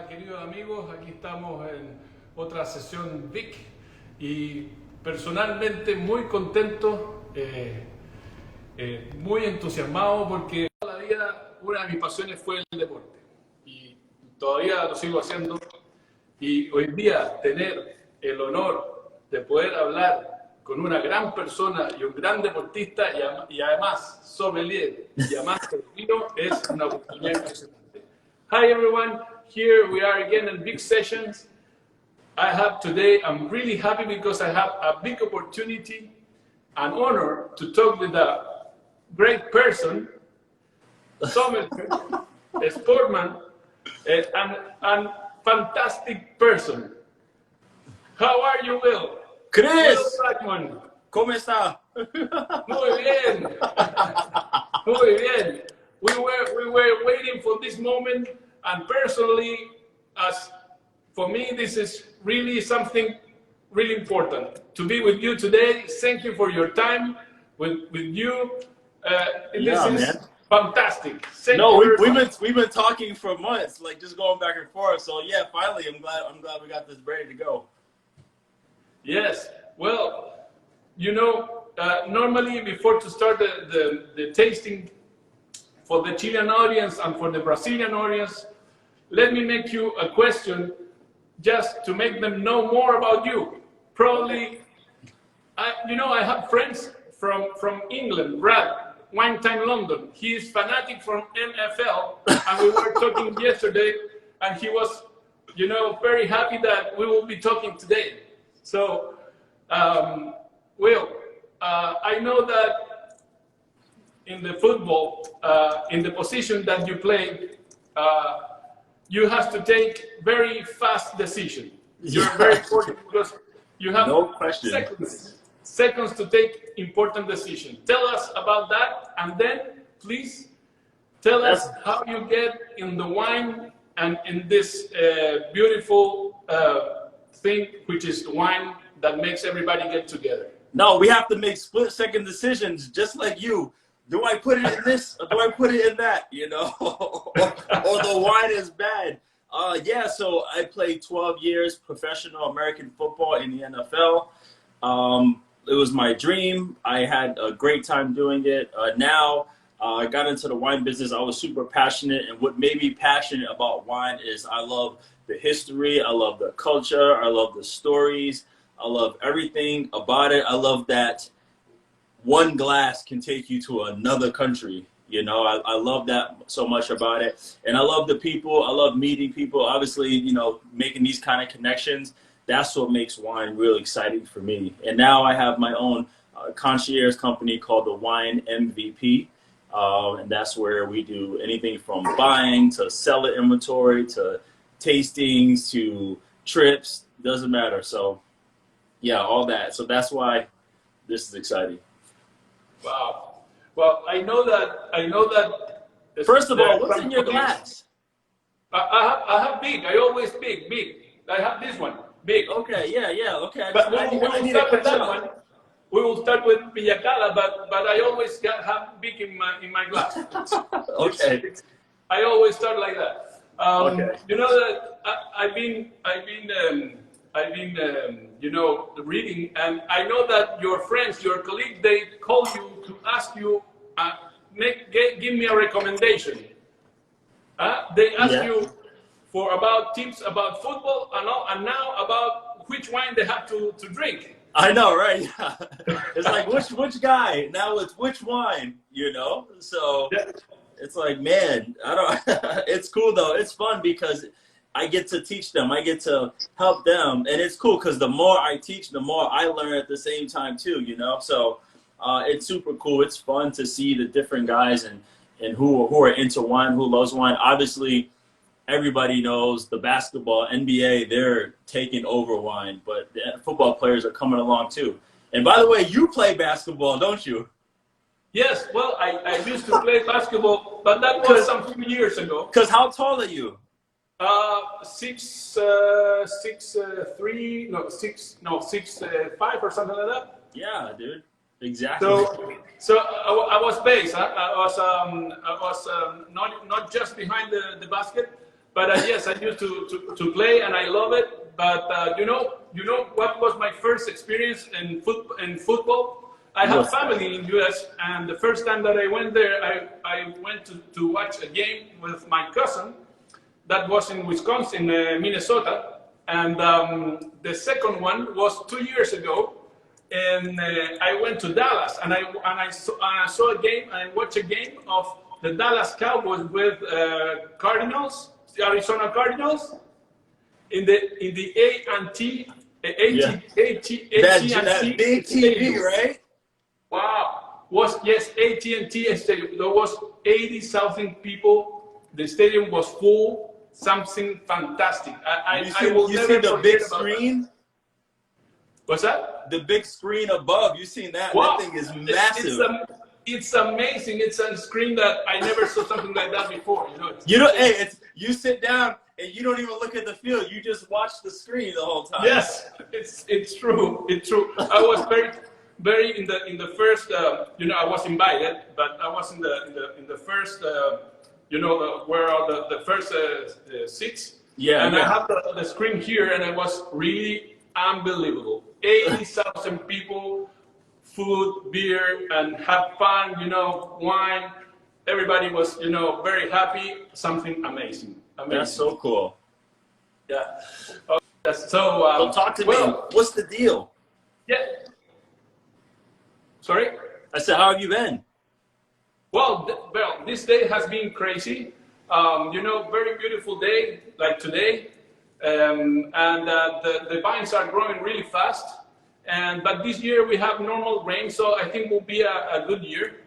Hola queridos amigos, aquí estamos en otra sesión VIK y personalmente muy contento, muy entusiasmado porque toda la vida una de mis pasiones fue el deporte y todavía lo sigo haciendo, y hoy día tener el honor de poder hablar con una gran persona y un gran deportista y además sommelier y amante del vino es una oportunidad impresionante. Hi everyone, here we are again in big sessions. I have today, I'm really happy because I have a big opportunity, an honor to talk with a great person, sommelier, a sportsman, and fantastic person. How are you, Will? Chris! Will Blackmon. ¿Cómo está? Muy bien. Muy bien. We were waiting for this moment, and personally, as for me, this is really something really important to be with you today. Thank you for your time with you. This is man. fantastic. We've been talking for months, like just going back and forth. So yeah, finally, I'm glad we got this ready to go. Yes. Well, you know, normally before to start the tasting for the Chilean audience and for the Brazilian audience, let me make you a question just to make them know more about you. Probably, I have friends from England, Brad, Wine Time London. He is fanatic from NFL, and we were talking yesterday, and he was, very happy that we will be talking today. So, Will, I know that in the football, in the position that you play, you have to take very fast decisions. You're very important because you have no question. seconds to take important decisions. Tell us about that, and then please tell us how you get in the wine and in this beautiful thing, which is wine that makes everybody get together. No, we have to make split-second decisions, just like you. Do I put it in this or do I put it in that, or the wine is bad? Yeah, so I played 12 years professional American football in the NFL. It was my dream. I had a great time doing it. Now I got into the wine business. I was super passionate, and what made me passionate about wine is I love the history. I love the culture. I love the stories. I love everything about it. I love that one glass can take you to another country. I love that so much about it. And I love the people. I love meeting people. Obviously, making these kind of connections. That's what makes wine really exciting for me. And now I have my own concierge company called the Wine MVP. And that's where we do anything from buying to cellar inventory to tastings to trips. Doesn't matter. So, yeah, all that. So that's why this is exciting. Wow. Well, I know that. First of all, what's in your glass? I have big. I always big. I have this one, big. Okay, yeah, okay. But we will start with that one. We will start with Pillacala, but I always have big in my glass. Okay. I always start like that. Okay. You know that I've been reading, and I know that your friends, your colleagues, they call you to ask you, give me a recommendation. They ask you for about tips about football and now about which wine they have to drink. I know, right? It's like which guy? Now it's which wine, So it's like, man, I don't. It's cool though. It's fun because I get to teach them. I get to help them. And it's cool because the more I teach, the more I learn at the same time too, So it's super cool. It's fun to see the different guys and who are into wine, who loves wine. Obviously, everybody knows the basketball, NBA, they're taking over wine. But the football players are coming along too. And by the way, you play basketball, don't you? Yes. Well, I used to play basketball, but that was some few years ago. Because how tall are you? 6'5" or something like that. Yeah, dude. Exactly. So I was base. I was not just behind the basket. But yes, I used to play, and I love it. But you know what was my first experience in football? I have family in US, and the first time that I went there, I went to watch a game with my cousin that was in Wisconsin, Minnesota. And the second one was 2 years ago, and I went to Dallas, and I saw a game. I watched a game of the Dallas Cowboys with Cardinals, the Arizona Cardinals, in the A&T, that big TV, right? Wow, yes, AT&T Stadium. There was 80,000 people. The stadium was full. Something fantastic. I will never see the big forget about screen? that. What's that? The big screen above. You seen that? Wow. That thing is massive. It's amazing. It's a screen that I never saw something like that before. Hey, you sit down and you don't even look at the field. You just watch the screen the whole time. Yes, it's true. It's true. I was very in the first. I was invited, but I was in the first. Where are the first seats? Yeah. And I have the screen here, and it was really unbelievable. 80,000 people, food, beer, and have fun. Wine. Everybody was, very happy. Something amazing. That's so cool. Yeah. So talk to me. What's the deal? Yeah. Sorry? I said, how have you been? Well, this day has been crazy. Very beautiful day like today, and the vines are growing really fast. But this year we have normal rain, so I think will be a good year.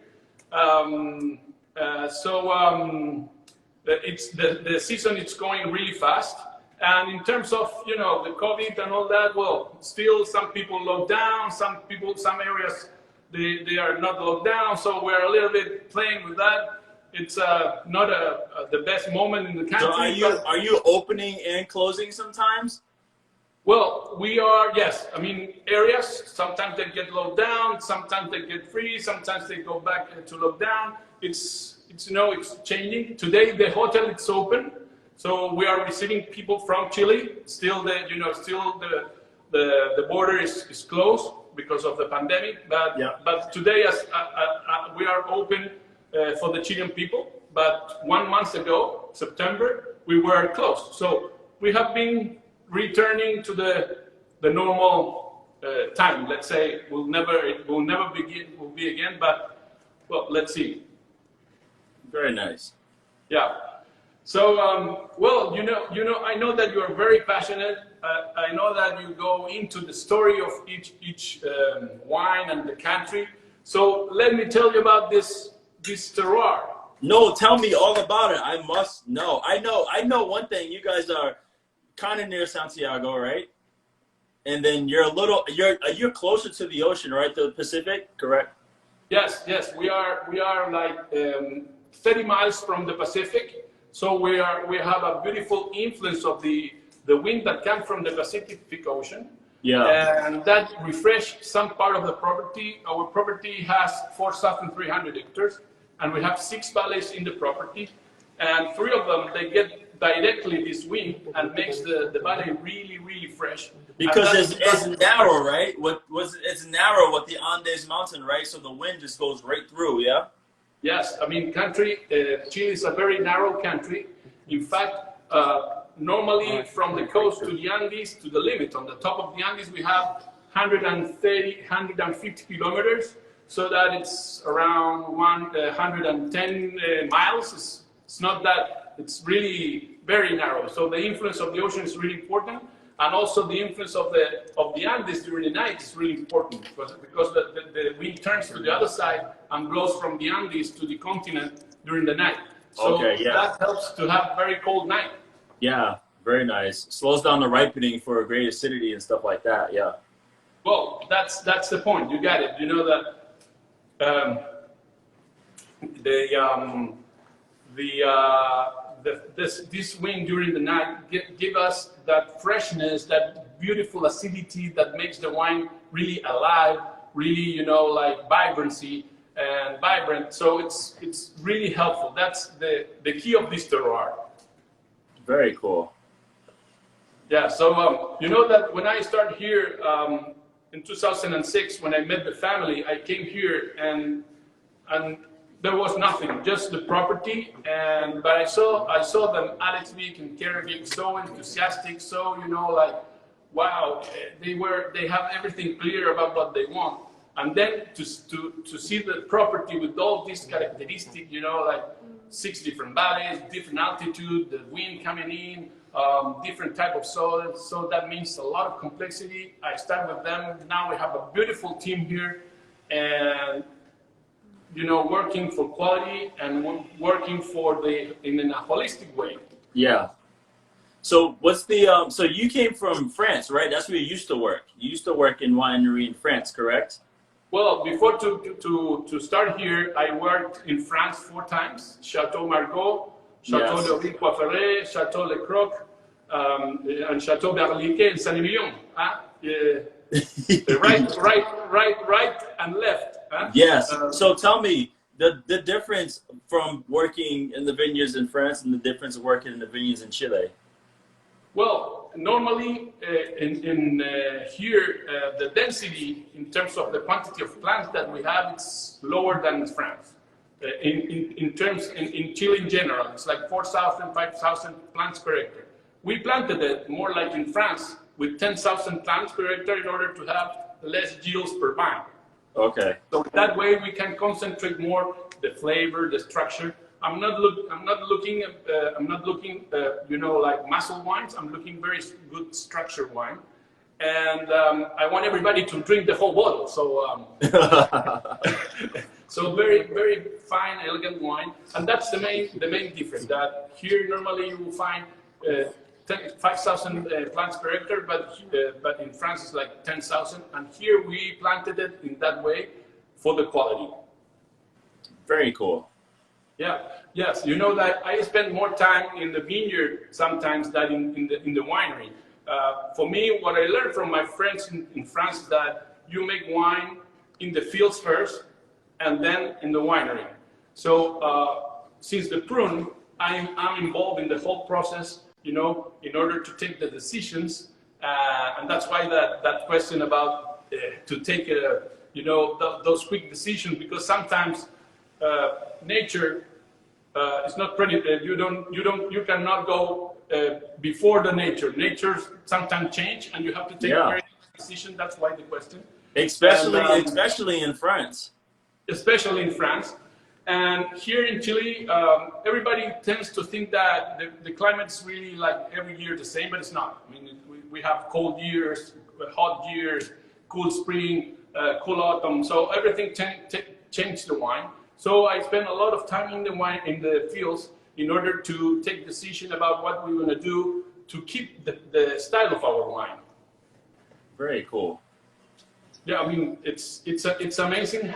The season is going really fast. And in terms of the COVID and all that, well, still some people locked down, some areas. They are not locked down, so we're a little bit playing with that. It's not the best moment in the country. So are you opening and closing sometimes? Well, we are, yes. I mean, areas, sometimes they get locked down, sometimes they get free, sometimes they go back to lockdown. It's changing. Today the hotel is open, so we are receiving people from Chile. Still the border is closed because of the pandemic, but today we are open for the Chilean people. But 1 month ago, September, we were closed. So we have been returning to the normal time. Let's say it will never be again. But well, let's see. Very nice. Yeah. So I know that you are very passionate. I know that you go into the story of each wine and the country. So let me tell you about this terroir. No, tell me all about it. I must know. I know one thing. You guys are kind of near Santiago, right? And then you're closer to the ocean, right? The Pacific, correct? Yes. We are like 30 miles from the Pacific. So we have a beautiful influence of the wind that comes from the Pacific Ocean. Yeah. And that refreshes some part of the property. Our property has 4,300 hectares, and we have 6 valleys in the property. And 3 of them, they get directly this wind and makes the valley really, really fresh. Because it's narrow, right? It's narrow with the Andes mountain, right? So the wind just goes right through, yeah? Yes, I mean, Chile is a very narrow country. In fact, normally from the coast to the Andes, to the limit, on the top of the Andes, we have 150 kilometers, so that it's around 110 miles. It's not that, it's really very narrow. So the influence of the ocean is really important. And also the influence of the Andes during the night is really important because the wind turns to the other side and blows from the Andes to the continent during the night. So that helps to have very cold night. Yeah, very nice. Slows down the ripening for great acidity and stuff like that. Yeah. Well, that's the point. You got it. You know that this wind during the night give us that freshness, that beautiful acidity that makes the wine really alive, really, like vibrancy and vibrant. So it's really helpful. That's the key of this terroir. Very cool. Yeah, so you know that when I started here in 2006, when I met the family, I came here and there was nothing, just the property. And but I saw them, Alex Vick and Karen Vick, so enthusiastic, so like, wow, they have everything clear about what they want. And then to see the property with all these characteristics, like 6 different valleys, different altitude, the wind coming in, different type of soil. So that means a lot of complexity. I start with them. Now we have a beautiful team here, and working for quality and working in a holistic way. Yeah. So what's the so you came from France, right? That's where you used to work. You used to work in winery in France, correct? Well, before to start here, I worked in France 4 times: Chateau Margaux, Chateau Yes. de Ville-Poifferet, Chateau Le Croc, and Chateau Berliquet in Saint-Emilion. Right, and left. Yes. So tell me the difference from working in the vineyards in France and the difference of working in the vineyards in Chile. Well, normally in here, the density in terms of the quantity of plants that we have, it's lower than in France. In Chile in general, it's like 4,000, 5,000 plants per hectare. We planted it more like in France with 10,000 plants per hectare in order to have less yields per vine. Okay. So that way we can concentrate more the flavor, the structure. I'm not looking like muscle wines. I'm looking very good structured wine, and I want everybody to drink the whole bottle. So so very, very fine, elegant wine, and that's the main difference. That here normally you will find 5,000 plants per hectare, but in France it's like 10,000, and here we planted it in that way for the quality. Very cool. Yeah. Yes. You know that I spend more time in the vineyard sometimes than in the winery. For me, what I learned from my friends in France is that you make wine in the fields first, and then in the winery. So since the prune, I'm involved in the whole process. In order to take the decisions, and that's why that question about to take those quick decisions, because sometimes nature. It's not pretty. You cannot go before the nature. Nature sometimes change, and you have to take a very decision. That's why the question. Especially in France. Especially in France, and here in Chile, everybody tends to think that the climate's really like every year the same, but it's not. I mean, we have cold years, hot years, cool spring, cool autumn. So everything changed the wine. So I spend a lot of time in the fields in order to take decision about what we're going to do to keep the style of our wine. Very cool. Yeah, I mean it's amazing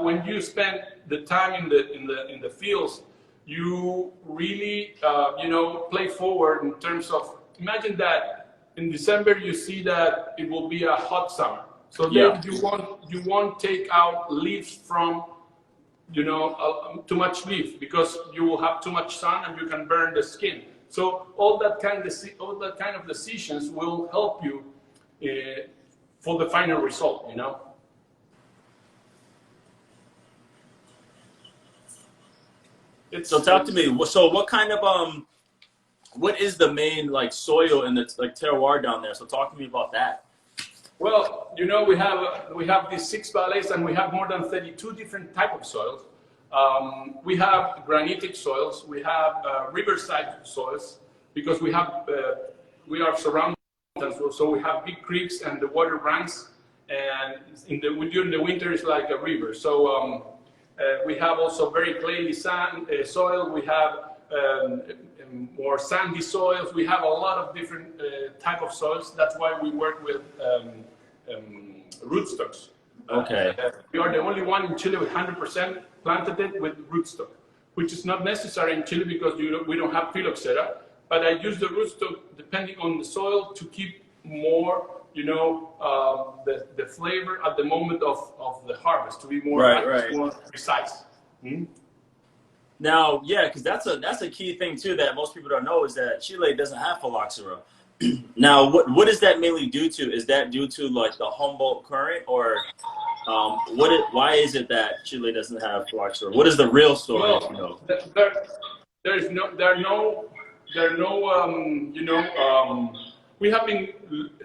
when you spend the time in the fields. You really play forward in terms of, imagine that in December you see that it will be a hot summer. So then you won't take out leaves from too much leaf, because you will have too much sun and you can burn the skin. So all that kind of decisions will help you for the final result. So talk to me. So what kind of what is the main soil and the terroir down there? So talk to me about that. Well, we have these 6 valleys, and we have more than 32 different type of soils. We have granitic soils. We have riverside soils, because we are surrounded, so we have big creeks and the water runs, and during the winter it's like a river. So we have also very clayey soil. We have more sandy soils. We have a lot of different type of soils. That's why we work with rootstocks. Okay. We are the only one in Chile with 100% planted it with rootstock, which is not necessary in Chile because we don't have phylloxera. But I use the rootstock depending on the soil to keep more, the flavor at the moment of the harvest, to be more, more precise. Now, yeah, because that's a key thing too that most people don't know is that Chile doesn't have phylloxera. Now, what is that mainly due to? Is that due to like the Humboldt current, or why is it that Chile doesn't have phylloxera? What is the real story? Well, You know? there are no, we have been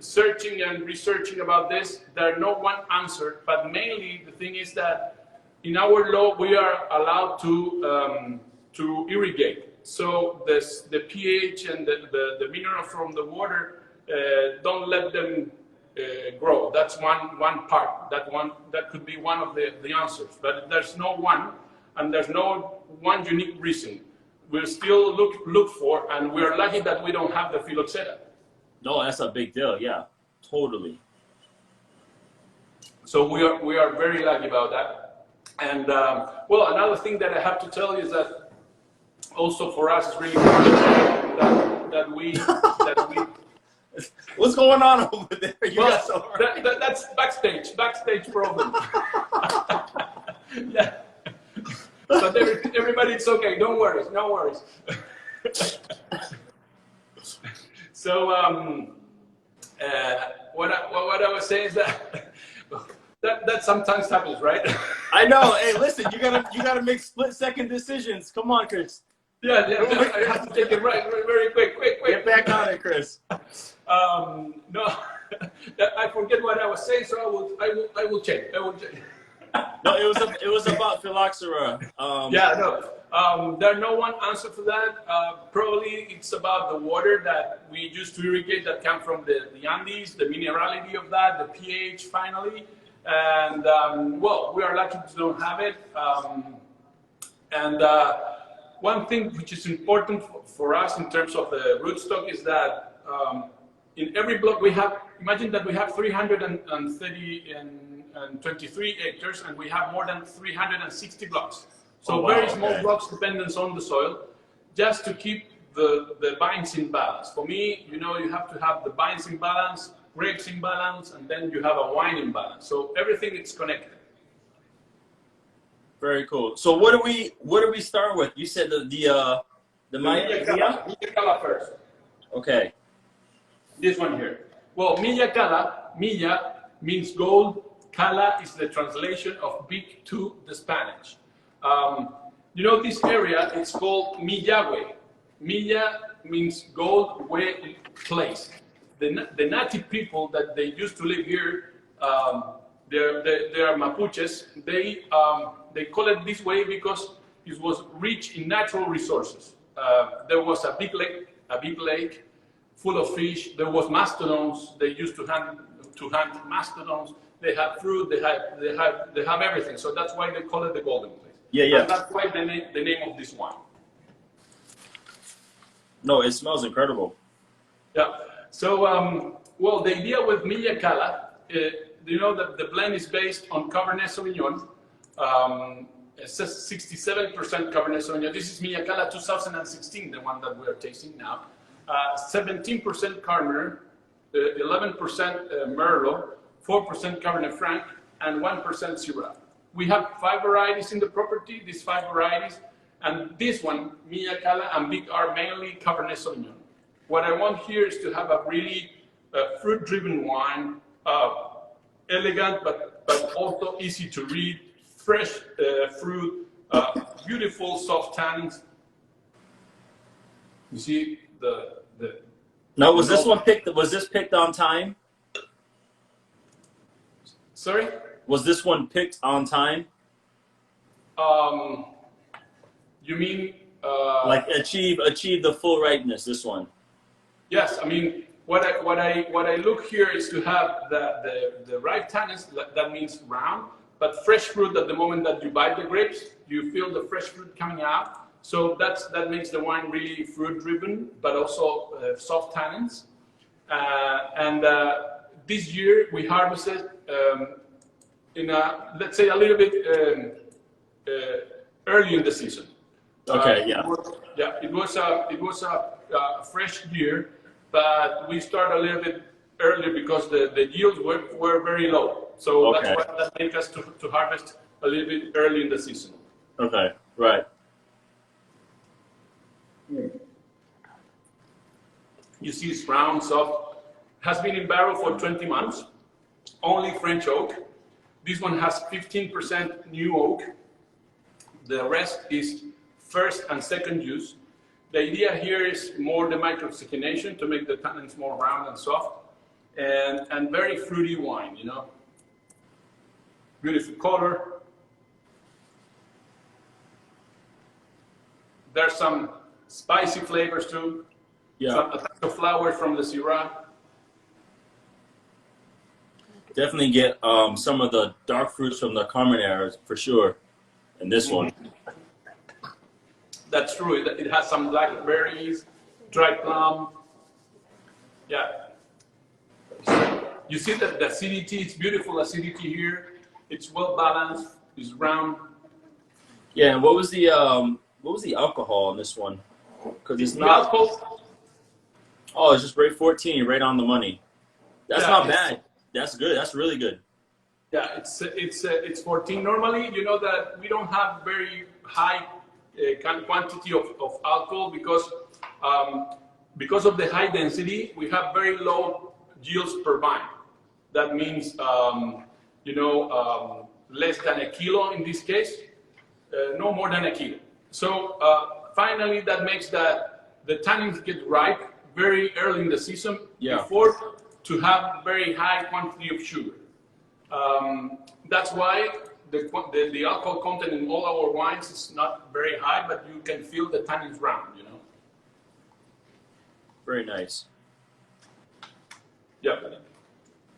searching and researching about this. There are no one answer, but mainly the thing is that in our law we are allowed to irrigate. So the pH and the mineral from the water don't let them grow. That's one part. That could be one of the answers. But there's no one, and there's no one unique reason. We'll still look for, and we're lucky that we don't have the phylloxera. No, that's a big deal. Yeah, totally. So we are very lucky about that. And well, another thing that I have to tell you is that also for us it's really important that we What's going on over there? That's backstage problem. Yeah. But everybody, it's okay. Don't worry. No worries. So what I was saying is that sometimes happens, right? I know. Hey, listen, you gotta make split-second decisions. Come on, Chris. Yeah. I have to take it very quick. Get back on it, Chris. No, I forget what I was saying, so I will check. No, it was about phylloxera. Yeah, no. There's no one answer for that. Probably it's about the water that we use to irrigate that come from the Andes, the minerality of that, the pH finally. And well, we are lucky to don't have it. And one thing which is important for us in terms of the rootstock is that in every block we have, imagine that we have 330 and 23 acres, and we have more than 360 blocks. So very small blocks dependent on the soil, just to keep the vines in balance. For me, you have to have the vines in balance, grapes in balance, and then you have a wine in balance. So everything is connected. Very cool. So what do we start with? You said the Millahue first. Okay. This one here. Well, Milla means gold. Cala is the translation of VIK to the Spanish. This area, it's called Millahue. Milla means gold, way, place. The native people that they used to live here, they are Mapuches. They call it this way because it was rich in natural resources. There was a big lake full of fish. There was mastodons. They used to hunt mastodons. They have fruit. They have everything. So that's why they call it the golden place. Yeah. And that's why the name of this wine. No, it smells incredible. Yeah. So well, the idea with Milla Cala, that the blend is based on Cabernet Sauvignon. It says 67% Cabernet Sauvignon. This is Milla Cala 2016, the one that we are tasting now. 17% Carmener, 11% Merlot, 4% Cabernet Franc, and 1% Syrah. We have 5 varieties in the property, these 5 varieties, and this one, Milla Cala and VIK, are mainly Cabernet Sauvignon. What I want here is to have a really fruit-driven wine, elegant but also easy to read, fresh fruit, beautiful soft tannins. You see the. Now, was this one picked? Was this picked on time? Sorry? Was this one picked on time? You mean like achieve the full ripeness? This one. Yes, I mean what I look here is to have the ripe tannins. That means round, but fresh fruit. At the moment that you buy the grapes, you feel the fresh fruit coming out. So that makes the wine really fruit-driven, but also soft tannins. And this year we harvested in let's say a little bit early in the season. Okay, It was a fresh year, but we started a little bit earlier because the yields were very low. So that's why that made us to harvest a little bit early in the season. Okay, right. You see it's round, soft. Has been in barrel for 20 months. Only French oak. This one has 15% new oak. The rest is first and second use. The idea here is more the micro-oxygenation to make the tannins more round and soft, and very fruity wine, you know. Beautiful color. There's some spicy flavors too. Yeah. Some touch of flowers from the Syrah. Definitely get some of the dark fruits from the Cabernet for sure in this one. That's true. It has some blackberries, dry plum. Yeah. You see that the acidity, it's beautiful acidity here. It's well balanced, it's round. Yeah, and what was the alcohol in this one? Because it's not. Alcohol, Oh, it's just rate 14, right on the money. That's Yeah, not it's- bad. That's good. That's really good. yeah, it's 14. Normally, you know that we don't have very high quantity of alcohol because of the high density. We have very low yields per vine. That means less than a kilo in this case, no more than a kilo. So finally, that makes that the tannins get ripe very early in the season before to have very high quantity of sugar. That's why the alcohol content in all our wines is not very high, but you can feel the tannins round, you know. Very nice. Yeah.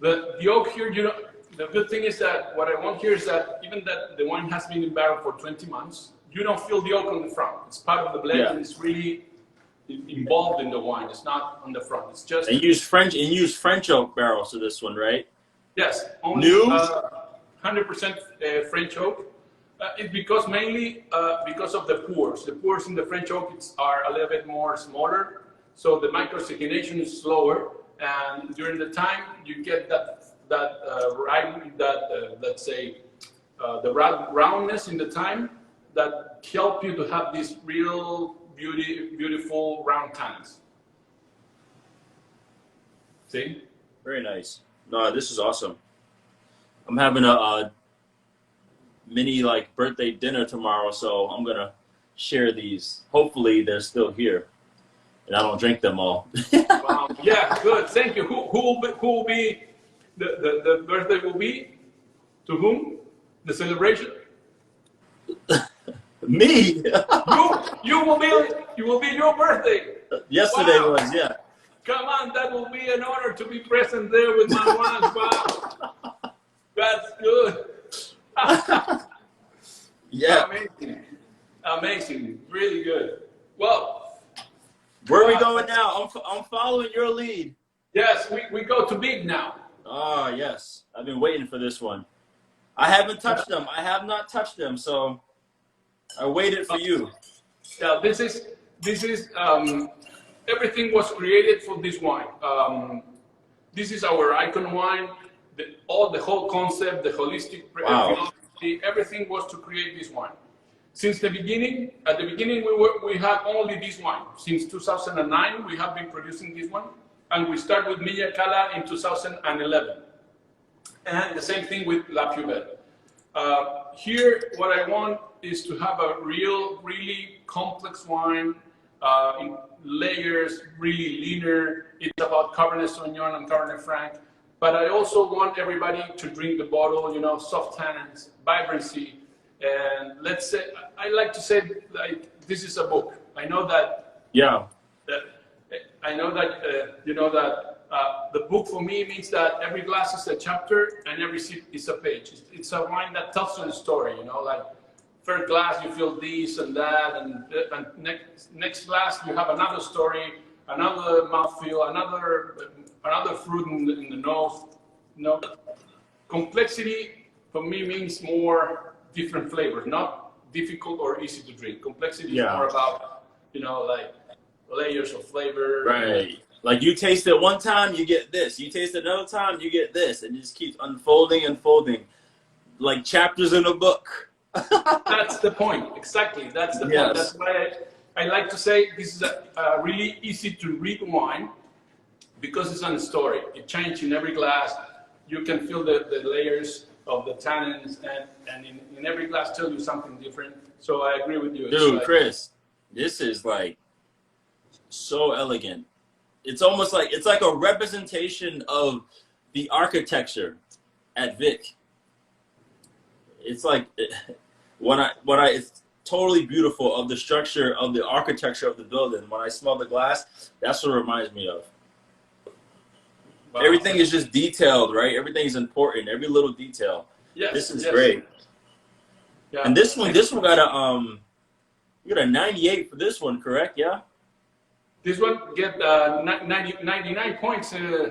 The oak here, you know, the good thing is that what I want here is that even that the wine has been in barrel for 20 months, you don't feel the oak on the front. It's part of the blend, Yeah. and it's really involved in the wine. It's not on the front. It's just And use French oak barrels to this one, right? yes, only New? 100% French oak. It's because mainly because of the pores. The pores in the French oak are a little bit more smaller, so the micro-oxygenation is slower, and during the time you get let's say the roundness in the time that help you to have these real beautiful round tannins. See? Very nice. No, this is awesome. I'm having a mini birthday dinner tomorrow, so I'm gonna share these. Hopefully, they're still here, and I don't drink them all. Yeah, good. Thank you. Who will be the birthday will be? To whom? The celebration? Me? You will be your birthday. Yesterday Wow. was, yeah. Come on, that will be an honor to be present there with my wife. Wow. That's good. Yeah. Amazing. Really good. Well, Where are we going now? I'm following your lead. yes, we go to big now. Oh, yes. I've been waiting for this one. I haven't touched them. I have not touched them, so I waited for you. Yeah, this is everything was created for this wine. This is our icon wine. The whole concept, the holistic philosophy, everything was to create this wine. Since the beginning, at the beginning we had only this wine. Since 2009, we have been producing this one, and we started with Millahue in 2011. And the same thing with La Pubelle. Here, what I want is to have a really complex wine in layers, really leaner. It's about Cabernet Sauvignon and Cabernet Franc. But I also want everybody to drink the bottle, you know, soft tannins, vibrancy. And let's say, I like to say, this is a book. I know that. Yeah. The book for me means that every glass is a chapter and every sip is a page. It's a wine that tells you a story, you know, like first glass you feel this and that, and next glass you have another story, another mouthfeel, another fruit in the nose. You know, complexity for me means more different flavors, not difficult or easy to drink. Complexity is more about, you know, like layers of flavor. Right. Like you taste it one time, you get this. You taste it another time, you get this. And it just keeps unfolding, like chapters in a book. That's the point. Exactly. That's the point. That's why I like to say this is a really easy to read wine because it's on a story. It changes in every glass. You can feel the layers of the tannins, and in every glass tell you something different. So I agree with you. Dude, Chris, this is like so elegant. It's almost like it's like a representation of the architecture at VIK. It's like it's totally beautiful of the structure of the architecture of the building. When I smell the glass, that's what it reminds me of. Wow. Everything is just detailed, right? Everything's important. Every little detail. Yes, this is great. Yeah. And this one got a you got a 98 for this one, correct? Yeah. This one get 99 points. Yeah,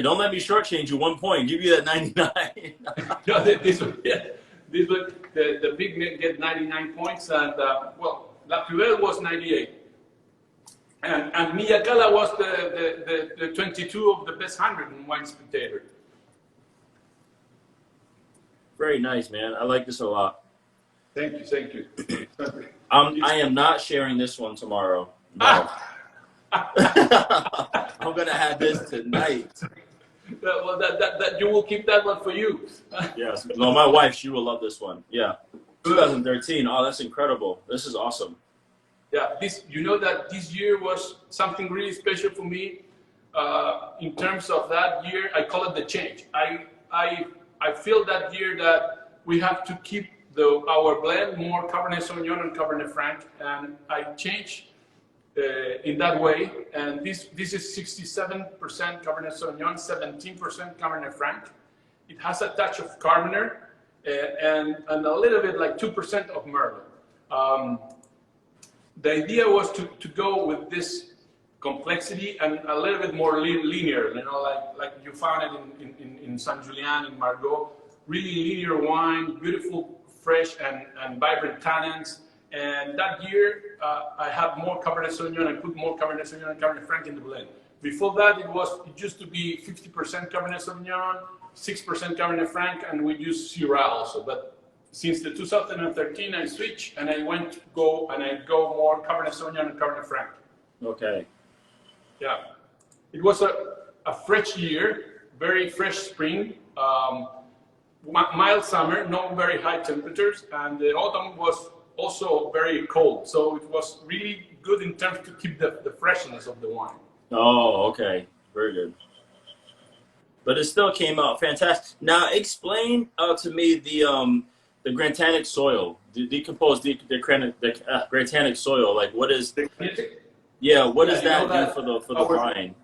don't let me shortchange you 1 point. Give you that 99. No, this one, the big net get 99 points, and well, La Cuvée was 98. And Millahue was the 22 of the best 100 in Wine Spectator. Very nice, man. I like this a lot. Thank you, thank you. I am not sharing this one tomorrow. No. I'm gonna have this tonight. Well, that you will keep that one for you. Yes. No, my wife, she will love this one. Yeah. 2013. Oh, that's incredible. This is awesome. Yeah, you know that this year was something really special for me. In terms of that year, I call it the change. I feel that year that we have to keep our blend more Cabernet Sauvignon and Cabernet Franc, and I changed in that way. And this is 67% Cabernet Sauvignon, 17% Cabernet Franc. It has a touch of Carmener and a little bit like 2% of Merlot. The idea was to go with this complexity and a little bit more linear, you know, like you found it in Saint Julien, in Margaux. Really linear wine, beautiful, fresh and vibrant tannins. And that year, I had more Cabernet Sauvignon. I put more Cabernet Sauvignon and Cabernet Franc in the blend. Before that, it used to be 50% Cabernet Sauvignon, 6% Cabernet Franc, and we used Syrah also. But since the 2013, I switched and I go more Cabernet Sauvignon and Cabernet Franc. Okay. Yeah, it was a fresh year, very fresh spring, mild summer, no very high temperatures, and the autumn was also very cold. So it was really good in terms to keep the freshness of the wine. Oh, okay, very good. But it still came out fantastic. Now explain to me the grantanic soil, the decomposed grantanic soil. Like what is? Yeah, what does that do for the wine?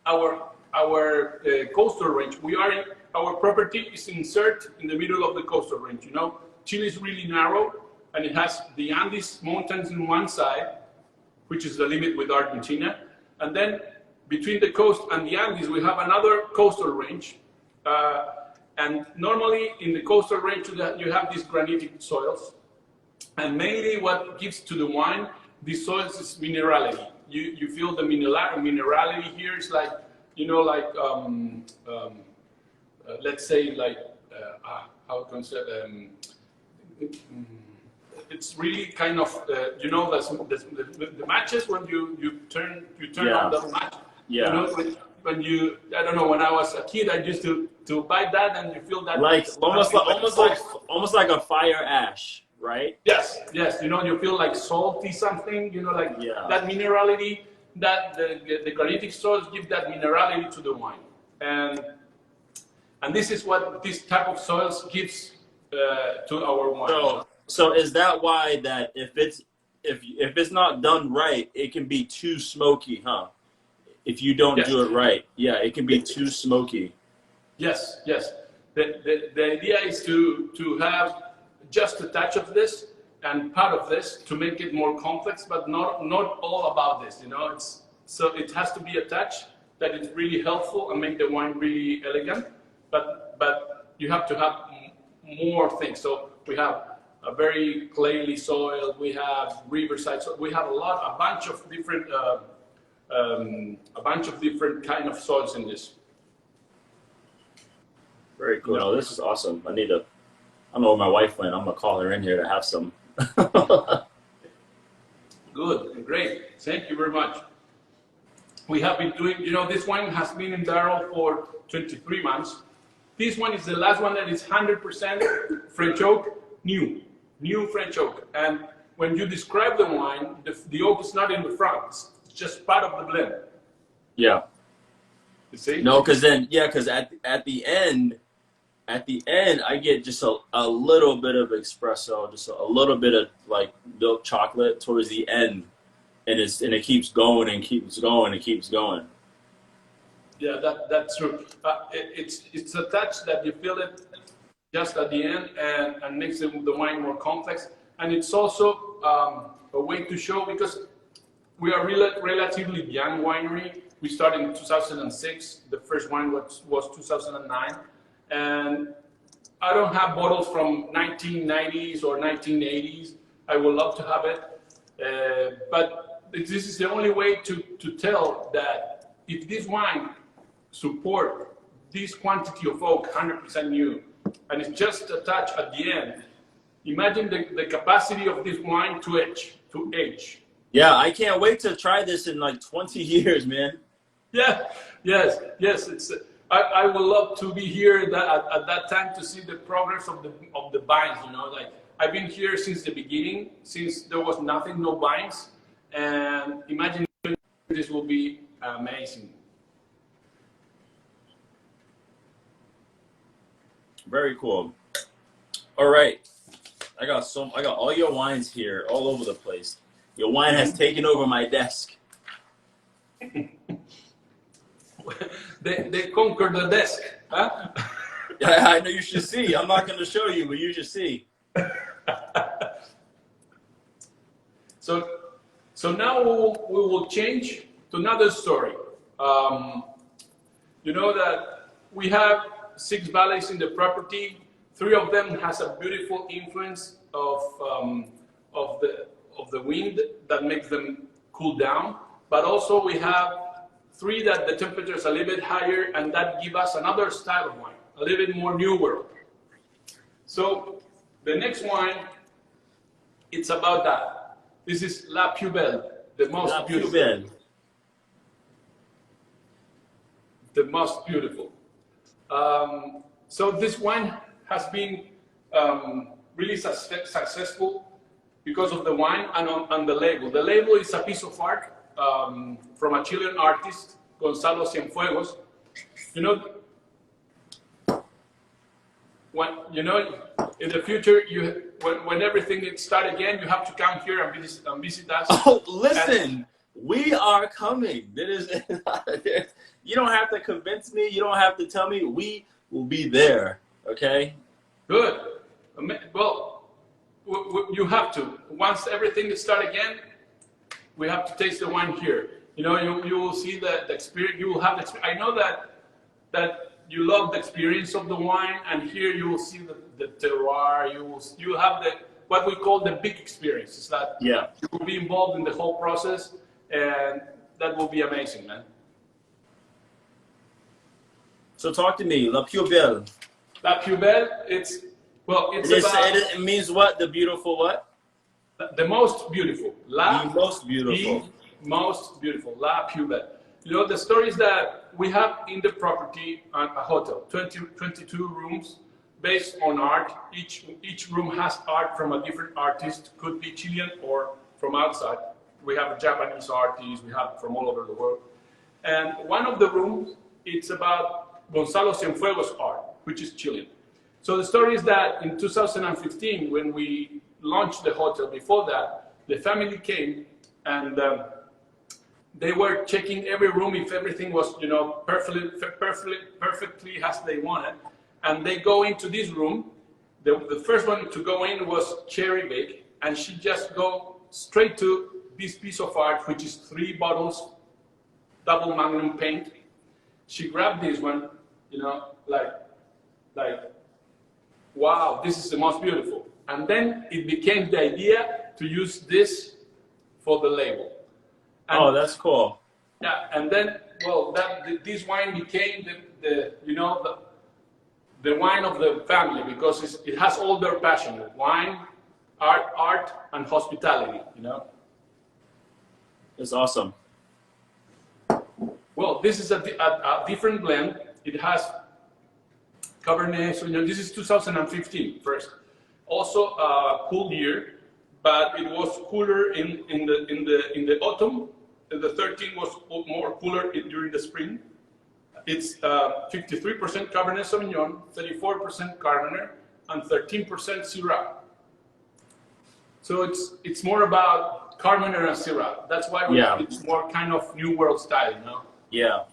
Our coastal range. Our property is inserted in the middle of the coastal range. You know, Chile is really narrow, and it has the Andes Mountains on one side, which is the limit with Argentina, and then between the coast and the Andes, we have another coastal range. And normally in the coastal range, you have these granitic soils, and mainly what gives to the wine these soils is minerality. You feel the minerality here is like, you know, like let's say like how can I say it's really kind of you know the matches when you turn on the match. Yeah. You know, when you, I don't know, when I was a kid, I used to buy that, and you feel that like almost like a fire ash, right? Yes, yes. You know, you feel like salty something. You know, like that minerality. That the granitic soils give that minerality to the wine, and this is what this type of soils gives to our wine. So is that why that if it's not done right, it can be too smoky, huh? If you don't do it right, yeah, it can be too smoky. Yes, yes. The idea is to have just a touch of this and part of this to make it more complex, but not all about this. You know, so it has to be a touch that is really helpful and make the wine really elegant. But you have to have more things. So we have a very clayly soil. We have riverside. So we have a bunch of different kind of soils in this. Very cool. No, this is awesome. I don't know where my wife went. I'm gonna call her in here to have some. Good, great. Thank you very much. We have been doing, you know, this wine has been in barrel for 23 months. This one is the last one that is 100% French oak, new French oak. And when you describe the wine, the oak is not in the front, it's just part of the blend. Yeah. You see? No, because then, yeah, because at the end, I get just a little bit of espresso, just a little bit of like milk chocolate towards the end, and it keeps going and keeps going and keeps going. Yeah, that's true. It's a touch that you feel it just at the end and makes the wine more complex. And it's also a way to show, because we are relatively young winery. We started in 2006. The first wine was 2009. And I don't have bottles from 1990s or 1980s. I would love to have it. But this is the only way to tell that if this wine support this quantity of oak, 100% new, and it's just a touch at the end, imagine the capacity of this wine to age. Yeah, I can't wait to try this in like 20 years, man. Yeah, yes. It's. I would love to be here at that time to see the progress of the vines. You know, like I've been here since the beginning, since there was nothing, no vines, and imagine this will be amazing. Very cool. All right, I got all your wines here, all over the place. Your wine has taken over my desk. They conquered the desk, huh? Yeah, I know, you should see. I'm not going to show you, but you should see. So now we will change to another story. You know that we have 6 valleys in the property. 3 of them has a beautiful influence of the wind that makes them cool down. But also we have 3 that the temperature is a little bit higher, and that give us another style of wine, a little bit more New World. So the next wine, it's about that. This is La Pubelle, the most beautiful. Pubelle. The most beautiful. So this wine has been really successful because of the wine and the label. The label is a piece of art from a Chilean artist, Gonzalo Cienfuegos. You know, in the future, when everything starts again, you have to come here and visit us. Oh, listen, we are coming. You don't have to convince me. You don't have to tell me. We will be there. Okay. Good. Well, you have to. Once everything starts again, we have to taste the wine here. You know, you will see the experience. You will have the experience. I know that you love the experience of the wine, and here you will see the terroir. You have what we call the big experience. It's that you will be involved in the whole process, and that will be amazing, man. So talk to me, La Pubelle. La Pubelle, it means what? The beautiful what? The most beautiful. The most beautiful. The most beautiful. La Pubelle. You know, the story is that we have in the property a hotel, 22 rooms based on art. Each room has art from a different artist, could be Chilean or from outside. We have Japanese artists, we have from all over the world. And one of the rooms, it's about Gonzalo Cienfuegos' art, which is Chilean. So the story is that in 2015, when we launched the hotel, before that, the family came and they were checking every room if everything was, you know, perfectly as they wanted. And they go into this room. The first one to go in was Cherry VIK, and she just go straight to this piece of art, which is 3 bottles, double magnum paint. She grabbed this one, you know, like, wow, this is the most beautiful. And then it became the idea to use this for the label. And, oh, that's cool. Yeah, and then, well, this wine became the wine of the family, because it has all their passion: wine, art and hospitality. You know. It's awesome. Well, this is a different blend. It has Cabernet Sauvignon. This is 2015 first. Also a cool year, but it was cooler in the autumn. The 13 was more cooler during the spring. It's 53% Cabernet Sauvignon, 34% Cabernet, and 13% Syrah. So it's more about Cabernet and Syrah. That's why it's more kind of New World style, you know? Yeah.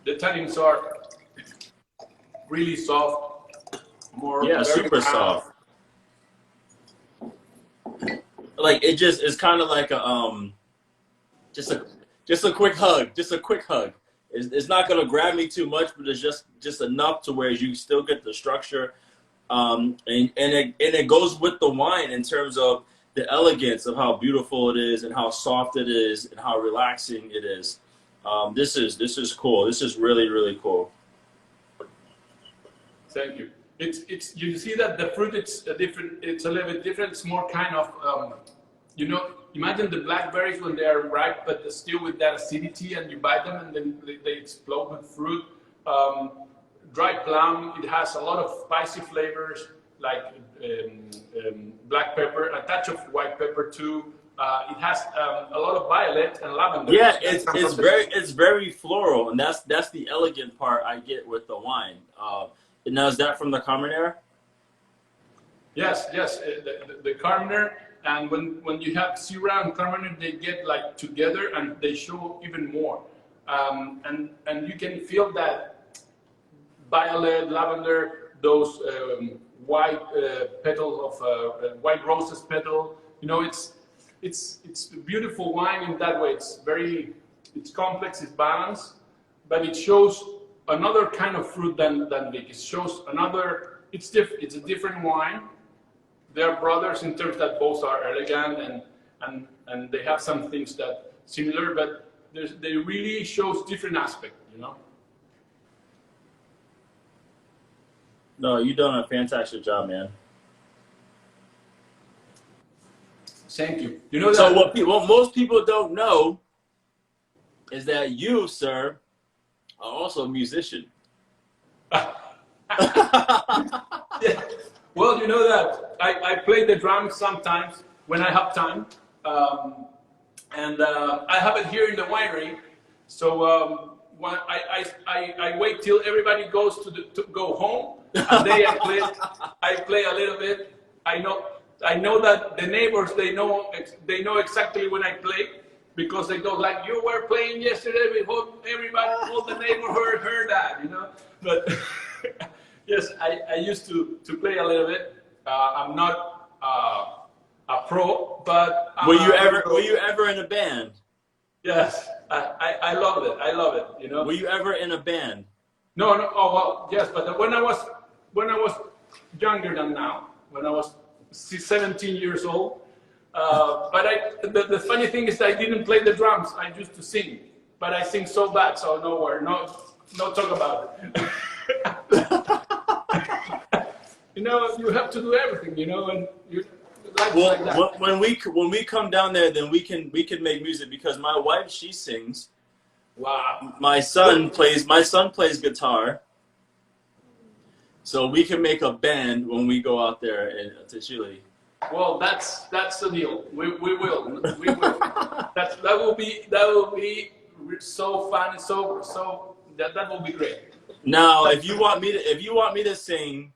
The tannins are really soft, super soft. Like it just is kind of like a just a quick hug, It's not gonna grab me too much, but it's just enough to where you still get the structure, and it goes with the wine in terms of the elegance of how beautiful it is and how soft it is and how relaxing it is. This is cool. This is really, really cool. Thank you. It's you see that the fruit it's a little bit different. It's more kind of you know, imagine the blackberries when they are ripe, but they're still with that acidity, and you bite them and then they explode with fruit. Dry plum. It has a lot of spicy flavors like black pepper, a touch of white pepper too. It has a lot of violet and lavender. Yeah, it's very floral, and that's the elegant part I get with the wine. Now is that from the Cabernet? Yes. The Cabernet, and when you have Syrah and Cabernet, they get like together and they show even more. And you can feel that violet, lavender, those white petals of white roses petal. You know, it's a beautiful wine in that way. It's complex, it's balanced, but it shows another kind of fruit than VIK. It shows another. It's a different wine. They're brothers in terms that both are elegant and they have some things that similar, but they really shows different aspects. You know. No, you've done a fantastic job, man. Thank you. You know that. So what most people don't know is that you, sir, are also a musician. Yeah. Well, you know that I play the drums sometimes when I have time, and I have it here in the winery. So when I wait till everybody goes to go home, and then I play a little bit. I know that the neighbors they know exactly when I play, because they go like, you were playing yesterday. We hope everybody, all the neighborhood heard that, you know. But yes, I used to play a little bit. I'm not a pro, but were you ever in a band? Yes, I love it. I love it. You know. Were you ever in a band? No. Oh well, yes, but when I was younger than now, when I was 17 years old. But the funny thing is that I didn't play the drums. I used to sing, but I sing so bad, so no talk about it. You know, you have to do everything, you know, and like that. When we come down there, then we can make music, because my wife, she sings. Wow. My son plays guitar. So we can make a band when we go out there to Chile. Well, that's the deal. We will. That will be so fun. So that will be great. Now, if you want me to sing,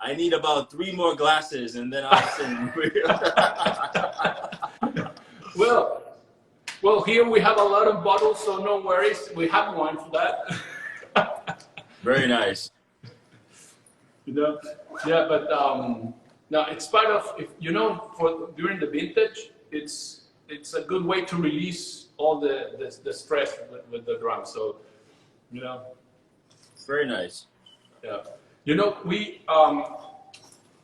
I need about 3 more glasses, and then I'll sing. Well, here we have a lot of bottles, so no worries. We have wine for that. Very nice. You know, yeah, but now it's part of, you know, for during the vintage, it's a good way to release all the stress with the drum. So, you know, very nice. Yeah, you know, we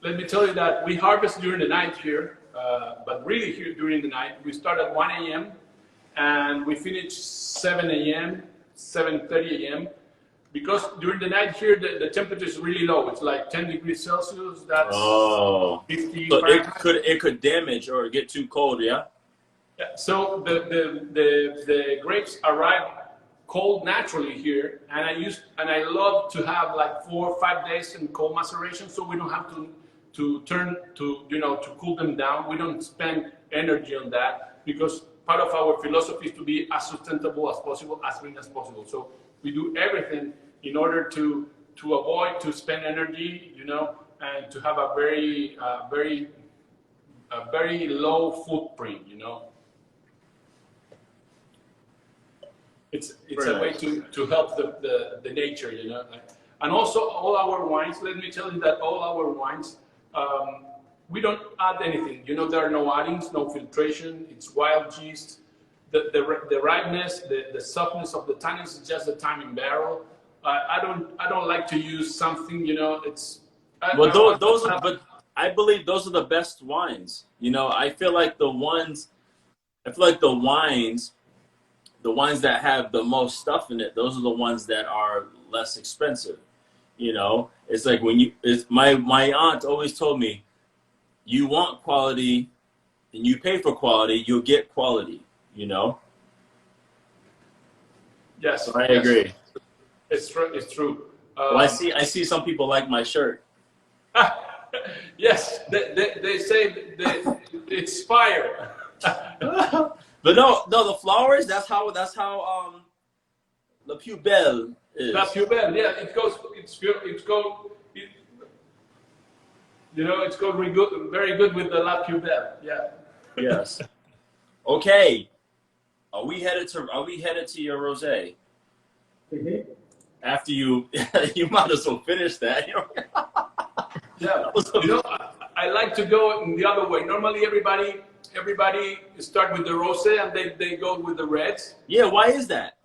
let me tell you that we harvest during the night here, but really here during the night we start at 1 a.m. and we finish 7 a.m., 7:30 a.m. Because during the night here, the temperature is really low. It's like 10 degrees Celsius. That's 50 So Fahrenheit. it could damage or get too cold, yeah? Yeah. So the grapes arrive cold naturally here, and I love to have like 4 or 5 days in cold maceration, so we don't have to turn to to cool them down. We don't spend energy on that because part of our philosophy is to be as sustainable as possible, as green as possible. So we do everything in order to avoid to spend energy, and to have a very low footprint, It's a way to help the nature, And also all our wines, let me tell you that all our wines, we don't add anything. There are no addings, no filtration. It's wild yeast. The ripeness, the softness of the tannins is just the time in barrel. I don't like to use something, It's but I believe those are the best wines. I feel like the wines that have the most stuff in it, those are the ones that are less expensive. It's like my aunt always told me, you want quality and you pay for quality, you'll get quality, Yes, so I agree. It's true. Well, I see some people like my shirt. Yes, they say it's fire. But no, the flowers. That's how La Pubelle is. La Pubelle, yeah, it goes very good with the La Pubelle, yeah. Yes. Okay. Are we headed to your rosé? Mm-hmm. After you might as well finish that. Yeah. I like to go in the other way. Normally, everybody start with the rosé and they go with the reds. Yeah. Why is that?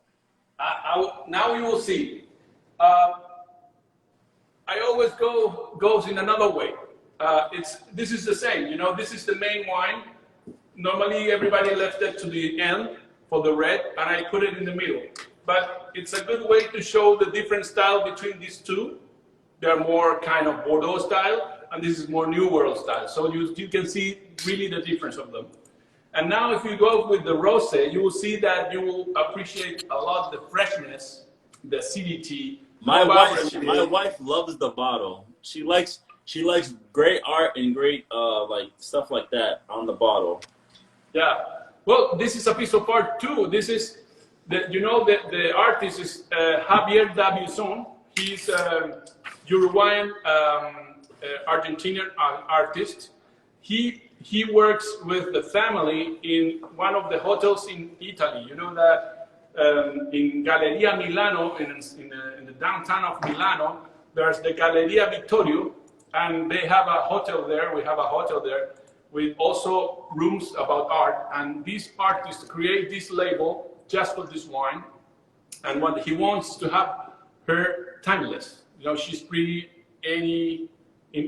Now you will see. I always goes in another way. This is the same. This is the main wine. Normally, everybody left it to the end for the red, and I put it in the middle. But it's a good way to show the different style between these two. They're more kind of Bordeaux style, and this is more New World style. So you can see really the difference of them. And now if you go with the rosé, you will see that you will appreciate a lot the freshness, the acidity. My wife loves the bottle. She likes great art and great like stuff like that on the bottle. Yeah. Well, this is a piece of art too. This is the artist is Javier Dabuson. He's a Uruguayan Argentinian artist. He works with the family in one of the hotels in Italy. You know that in Galleria Milano, in the downtown of Milano, there's the Galleria Vittorio, and they have a hotel there. We have a hotel there with also rooms about art. And this artist created this label just for this wine. And what he wants to have her timeless. She's pretty in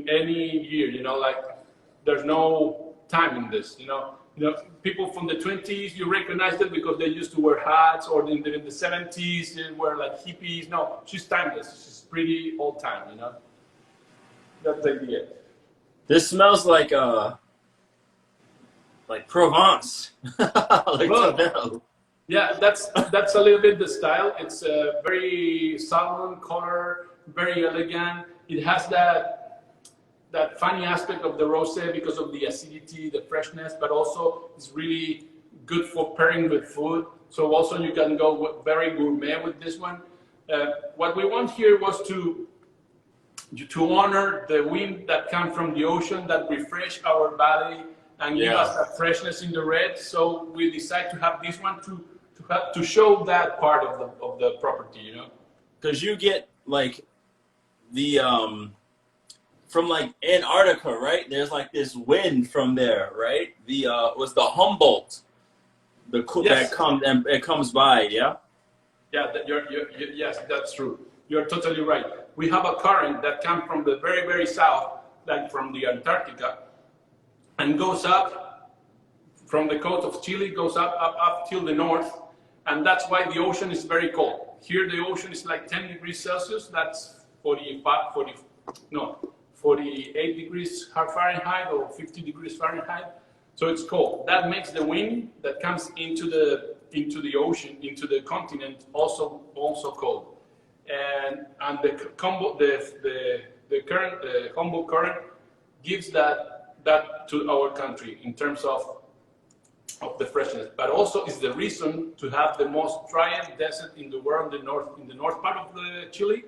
any year. Like there's no time in this. People from the 20s, you recognize them because they used to wear hats, or in the 70s they were like hippies. No, she's timeless. She's pretty old time. That's the idea. This smells like Provence. Yeah, that's a little bit the style. It's a very salmon color, very elegant. It has that funny aspect of the rosé because of the acidity, the freshness, but also it's really good for pairing with food. So also you can go very gourmet with this one. What we want here was to honor the wind that comes from the ocean that refresh our body and give us that freshness in the red. So we decide to have this one to show that part of the property, Because you get like the from like Antarctica, right? There's like this wind from there, right? The was the Humboldt, that comes by, yeah. Yeah, yes, that's true. You're totally right. We have a current that comes from the very, very south, like from the Antarctica, and goes up from the coast of Chile goes up till the north, and that's why the ocean is very cold. Here the ocean is like 10 degrees Celsius, that's 48 degrees Fahrenheit or 50 degrees Fahrenheit. So it's cold. That makes the wind that comes into the ocean, into the continent, also cold. And the current, the Humboldt current gives that to our country in terms of the freshness, but also is the reason to have the most driest desert in the world. In the north part of the Chile,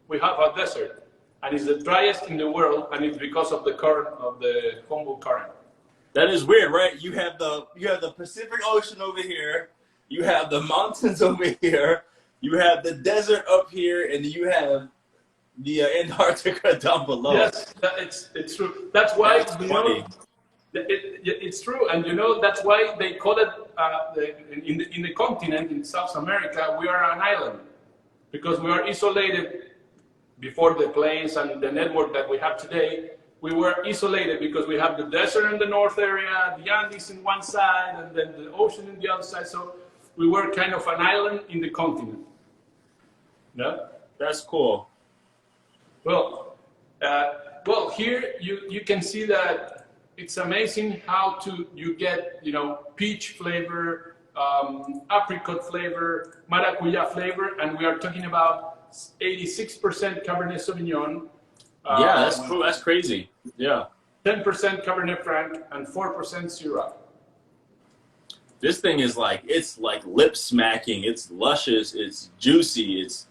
we have a desert, and it's the driest in the world, and it's because of the current of the Humboldt current. That is weird, right? You have the Pacific Ocean over here, you have the mountains over here, you have the desert up here, and you have the Antarctica down below. Yes, it's true. That's why funny. It's true, and that's why they call it in the continent in South America. We are an island because we are isolated. Before the planes and the network that we have today, we were isolated because we have the desert in the north area, the Andes in one side, and then the ocean in the other side. So we were kind of an island in the continent. No, that's cool. Well, here you can see that. It's amazing how you get, peach flavor, apricot flavor, maracuya flavor, and we are talking about 86% Cabernet Sauvignon. Yeah, that's cool. That's crazy. Yeah. 10% Cabernet Franc and 4% Syrah. This thing is it's like lip smacking. It's luscious. It's juicy. It's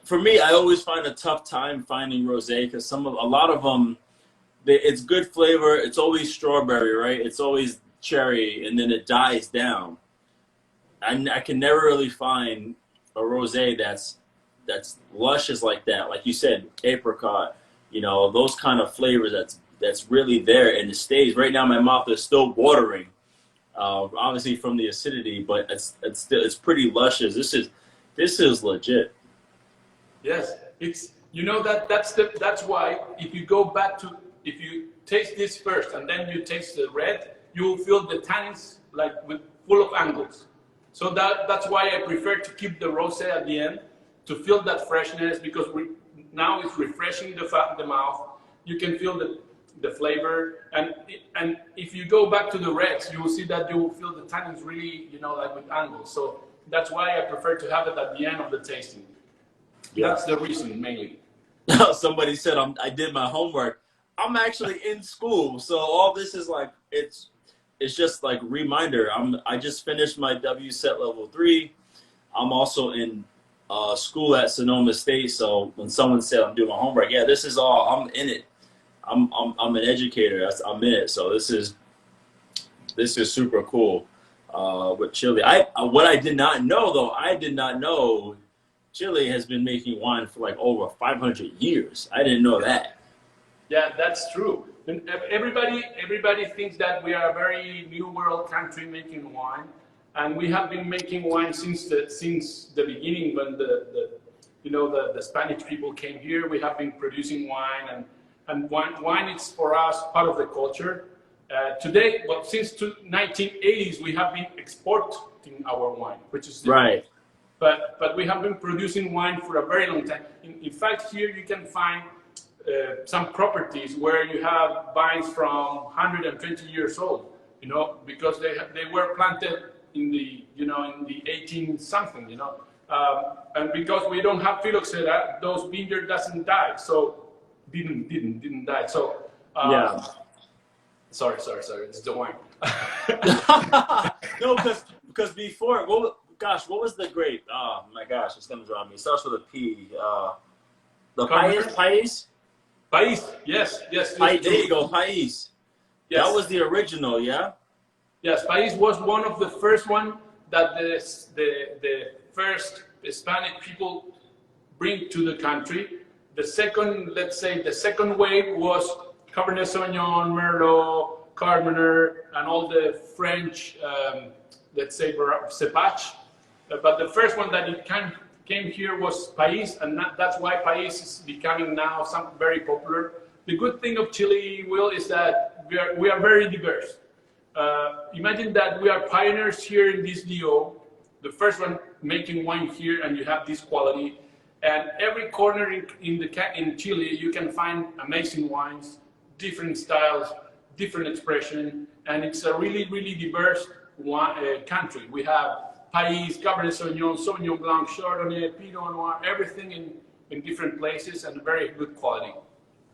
for me. I always find a tough time finding rosé because a lot of them. It's good flavor. It's always strawberry, right? It's always cherry, and then it dies down. And I can never really find a rosé that's luscious like that. Like you said, apricot, those kind of flavors that's really there and it stays. Right now, my mouth is still watering, obviously from the acidity, but it's pretty luscious. This is legit. Yes, it's that's why if you taste this first and then you taste the red, you will feel the tannins full of angles. So that's why I prefer to keep the rosé at the end to feel that freshness, because now it's refreshing the mouth. You can feel the flavor, and if you go back to the reds, you will see that you will feel the tannins really, with angles. So that's why I prefer to have it at the end of the tasting. Yeah. That's the reason mainly. Somebody said I did my homework. I'm actually in school, so all this is it's just like reminder. I just finished my WSET level 3. I'm also in school at Sonoma State, so when someone said I'm doing my homework, yeah, this is all. I'm in it. I'm an educator. I'm in it. So this is super cool with Chile. What I did not know though, I did not know Chile has been making wine for over 500 years. I didn't know that. Yeah, that's true. And everybody thinks that we are a very new world country making wine, and we have been making wine since the beginning when the Spanish people came here. We have been producing wine, and wine is for us part of the culture. Today, well, since 1980s, we have been exporting our wine, which is right. But we have been producing wine for a very long time. In fact, here you can find some properties where you have vines from 120 years old, because they were planted in the 18 something, and because we don't have phylloxera, those vineyard doesn't die, so didn't die. So yeah. Sorry, it's the wine. No, because before, what was the grape? Oh my gosh, it's gonna draw me. It starts with a P. The Pais. Pais, yes. There you go, Pais. Yes. That was the original, yeah? Yes, Pais was one of the first one that the first Hispanic people bring to the country. The second wave was Cabernet Sauvignon, Merlot, Carmener, and all the French, cepage. But the first one that came here was Pais, and that's why Pais is becoming now very popular. The good thing of Chile, Will, is that we are very diverse. Imagine that we are pioneers here in this DO, the first one making wine here, and you have this quality. And every corner in Chile, you can find amazing wines, different styles, different expression, and it's a really, really diverse country. We have Pais, Cabernet Sauvignon, Sauvignon Blanc, Chardonnay, Pinot Noir, everything in different places and very good quality.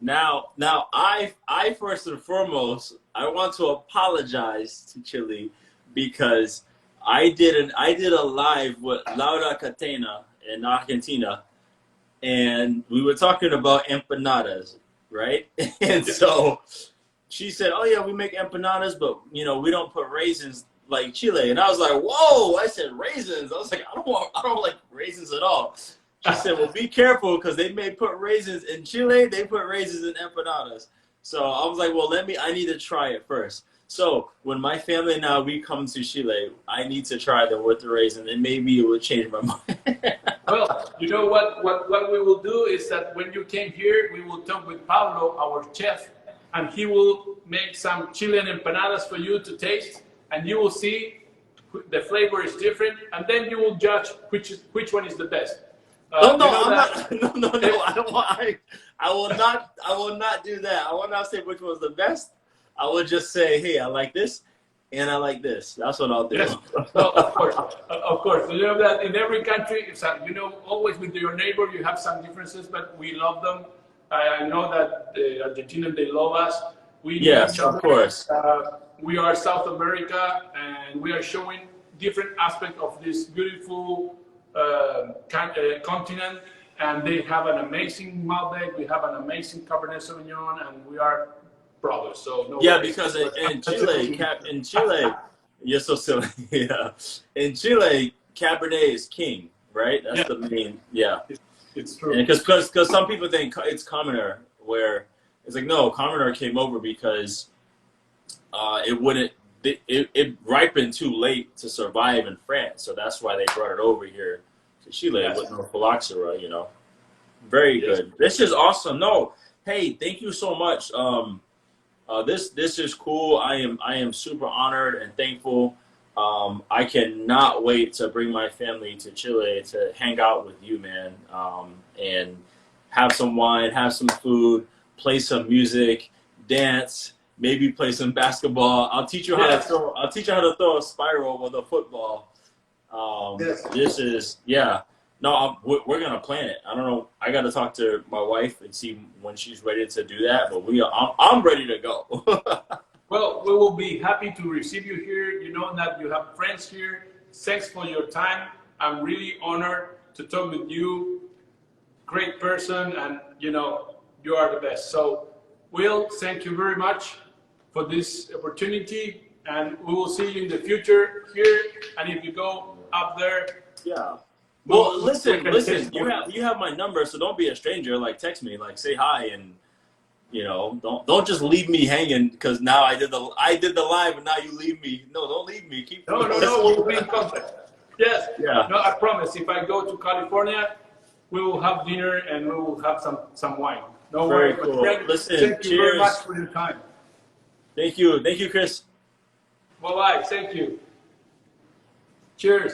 Now, I first and foremost, I want to apologize to Chile because I did a live with Laura Catena in Argentina, and we were talking about empanadas, right? And so she said, "Oh yeah, we make empanadas, but we don't put raisins like Chile." And I was like, "Whoa!" I said raisins. I was like, I don't like raisins at all." She said, "Well, be careful because they may put raisins in Chile. They put raisins in empanadas." So I was like, "Well, I need to try it first." So when my family and we come to Chile, I need to try them with the raisin, and maybe it will change my mind. Well, you know what we will do is that when you came here, we will talk with Pablo, our chef, and he will make some Chilean empanadas for you to taste, and you will see the flavor is different, and then you will judge which one is the best. No, I don't want. I will not do that. I will not say which one's the best. I will just say, hey, I like this, and I like this. That's what I'll do. Yes. No, of course. You know that in every country, it's always with your neighbor you have some differences, but we love them. I know that the Argentinians, they love us. Yes, of course. We are South America, and we are showing different aspects of this beautiful continent. And they have an amazing Malbec, we have an amazing Cabernet Sauvignon, and we are brothers. So no worries. Because in Chile, you're so silly. Yeah, in Chile, Cabernet is king, right? That's the main. Yeah, it's true. Because some people think it's commoner, where it's like no, commoner came over because it ripened too late to survive in France, so that's why they brought it over here to Chile with no phylloxera. Very good. This is awesome. No, hey, thank you so much. This is cool. I am super honored and thankful. I cannot wait to bring my family to Chile to hang out with you, man, and have some wine, have some food, play some music, dance, maybe play some basketball. I'll teach you how to throw. I'll teach you how to throw a spiral with a football. This is No, we're gonna plan it. I don't know. I got to talk to my wife and see when she's ready to do that. But I'm ready to go. Well, we will be happy to receive you here. You know that you have friends here. Thanks for your time. I'm really honored to talk with you. Great person, and you are the best. So, Will, thank you very much for this opportunity, and we will see you in the future here. And if you go up there, Well, listen. You have my number, so don't be a stranger. Like, text me, like, say hi, and don't just leave me hanging because now I did the live, and now you leave me. No, don't leave me. No. We'll be in contact. Yes. Yeah. No, I promise. If I go to California, we will have dinner and we will have some wine. No worries. Very cool. Listen, thank you very much for your time. Thank you, Chris. Bye. Thank you. Cheers.